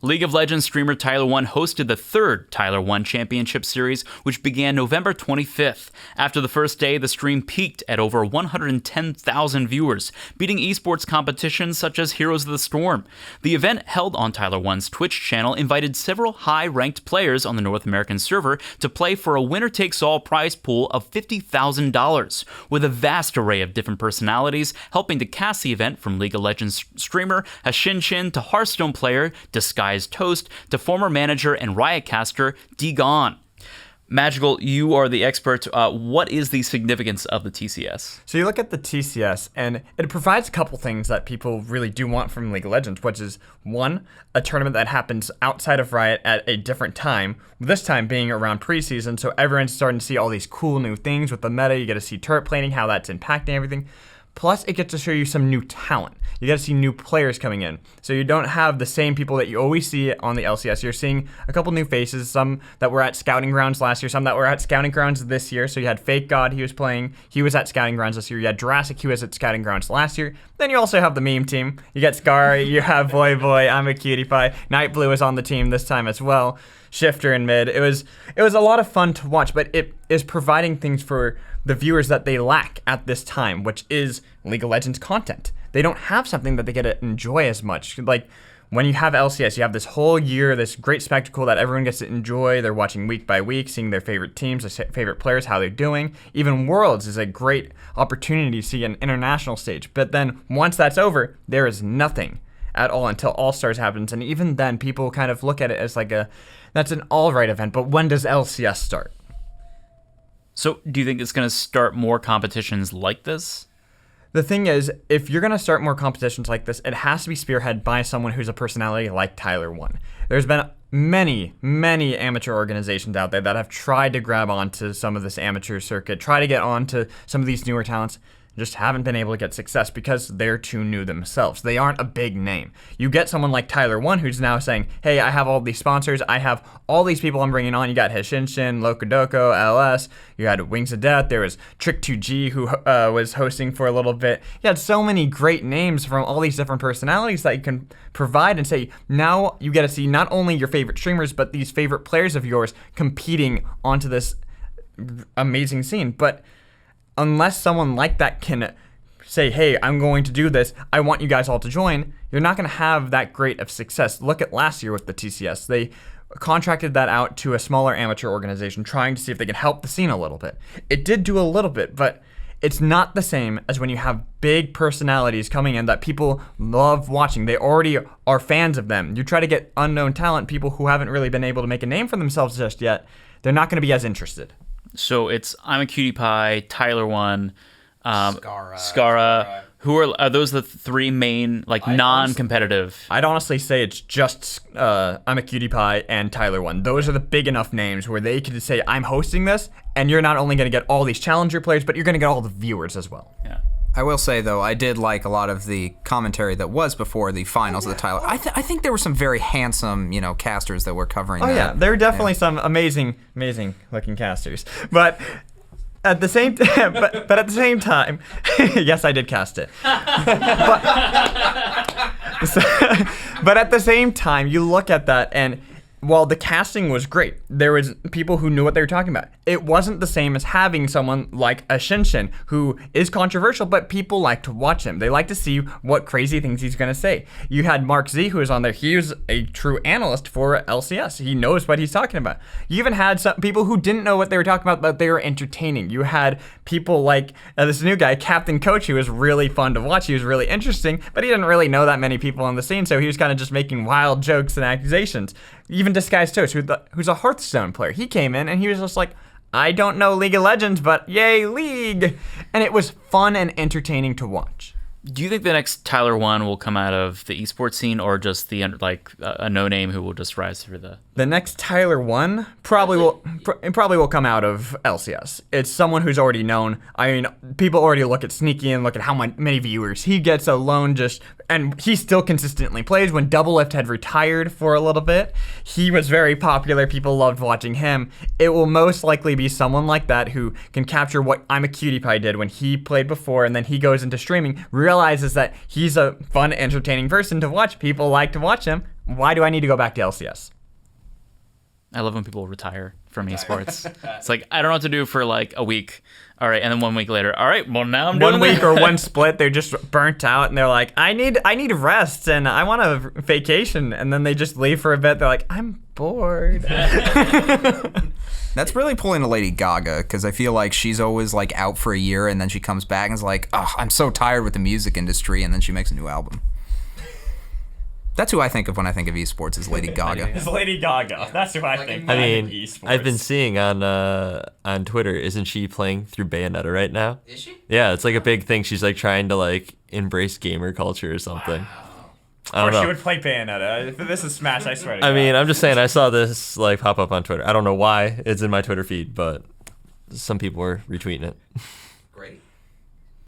League of Legends streamer Tyler1 hosted the third Tyler1 Championship Series, which began November 25th. After the first day, the stream peaked at over 110,000 viewers, beating esports competitions such as Heroes of the Storm. The event, held on Tyler1's Twitch channel, invited several high-ranked players on the North American server to play for a winner-takes-all prize pool of $50,000, with a vast array of different personalities helping to cast the event, from League of Legends streamer Hashinshin to Hearthstone player Disguised Toast to former manager and Riot caster DGon. Magical, you are the expert. What is the significance of the TCS? So you look at the TCS, and it provides a couple things that people really do want from League of Legends, which is, one, a tournament that happens outside of Riot at a different time, this time being around preseason, so everyone's starting to see all these cool new things with the meta. You get to see turret plating, how that's impacting everything. Plus, it gets to show you some new talent. You get to see new players coming in. So you don't have the same people that you always see on the LCS. You're seeing a couple new faces, some that were at Scouting Grounds last year, some that were at Scouting Grounds this year. So you had Fake God, he was at Scouting Grounds this year. You had Jurassic, he was at Scouting Grounds last year. Then you also have the meme team. You got Scar, you have Boy, I'm a Cutie Pie. Night Blue is on the team this time as well. Shifter in mid. It was a lot of fun to watch, but it is providing things for the viewers that they lack at this time, which is League of Legends content. They don't have something that they get to enjoy as much. Like, when you have LCS, you have this whole year, this great spectacle that everyone gets to enjoy. They're watching week by week, seeing their favorite teams, their favorite players, how they're doing. Even Worlds is a great opportunity to see an international stage. But then once that's over, there is nothing at all until All-Stars happens. And even then, people kind of look at it as like that's an all-right event. But when does LCS start? So do you think it's going to start more competitions like this? The thing is, if you're going to start more competitions like this, it has to be spearheaded by someone who's a personality like Tyler1. There's been many amateur organizations out there that have tried to grab onto some of this amateur circuit, try to get onto some of these newer talents, just haven't been able to get success because they're too new themselves. They aren't a big name. You get someone like Tyler1 who's now saying, hey, I have all these sponsors, I have all these people I'm bringing on. You got Hashinshin, Lokodoko, LS, you had Wings of Death, there was Trick2G who was hosting for a little bit. You had so many great names from all these different personalities that you can provide and say, now you get to see not only your favorite streamers, but these favorite players of yours competing onto this amazing scene. But unless someone like that can say, hey, I'm going to do this, I want you guys all to join, you're not going to have that great of success. Look at last year with the TCS. They contracted that out to a smaller amateur organization, trying to see if they could help the scene a little bit. It did do a little bit, but it's not the same as when you have big personalities coming in that people love watching. They already are fans of them. You try to get unknown talent, people who haven't really been able to make a name for themselves just yet, they're not going to be as interested. So it's I'm a Cutie Pie, Tyler1, Skara. Who are those the three main non-competitive? I'd honestly say it's just I'm a Cutie Pie and Tyler1. Those are the big enough names where they could say I'm hosting this, and you're not only going to get all these challenger players, but you're going to get all the viewers as well. Yeah. I will say, though, I did like a lot of the commentary that was before the finals of the Tyler. I think there were some very handsome, casters that were covering that. Oh, yeah. There were definitely some amazing looking casters. But at the same time, but at the same time, yes, I did cast it. But at the same time, you look at that, and while the casting was great, there was people who knew what they were talking about. It wasn't the same as having someone like Hashinshin, who is controversial, but people like to watch him. They like to see what crazy things he's going to say. You had Mark Z, who was on there. He was a true analyst for LCS. He knows what he's talking about. You even had some people who didn't know what they were talking about, but they were entertaining. You had people like this new guy, Captain Coach, who was really fun to watch. He was really interesting, but he didn't really know that many people on the scene, so he was kind of just making wild jokes and accusations. Even Disguised Toast, who's a Hearthstone player, he came in and he was just like, I don't know League of Legends, but yay, League! And it was fun and entertaining to watch. Do you think the next Tyler1 will come out of the esports scene, or just a no-name who will just rise through the... The next Tyler1 probably will come out of LCS. It's someone who's already known. I mean, people already look at Sneaky and look at how many viewers he gets alone, and he still consistently plays. When Doublelift had retired for a little bit, he was very popular. People loved watching him. It will most likely be someone like that who can capture what I'm a Cutie Pie did when he played before, and then he goes into streaming, realizes that he's a fun, entertaining person to watch. People like to watch him. Why do I need to go back to LCS? I love when people retire from esports. It's like, I don't know what to do for like a week. All right, and then 1 week later, all right, well now I'm doing 1 week that. or one split, they're just burnt out and they're like, I need rest and I want a vacation, and then they just leave for a bit. They're like, I'm bored. That's really pulling a Lady Gaga, because I feel like she's always like out for a year and then she comes back and is like, oh, I'm so tired with the music industry, and then she makes a new album. That's who I think of when I think of esports, is Lady Gaga. It's Lady Gaga. That's who I think. I mean, esports. I've been seeing on Twitter, isn't she playing through Bayonetta right now? Is she? Yeah, it's like a big thing. She's like trying to like embrace gamer culture or something. Of I don't course, she know. would play Bayonetta. If this is Smash, I swear to God. I mean, I'm just saying, I saw this like pop up on Twitter. I don't know why it's in my Twitter feed, but some people were retweeting it.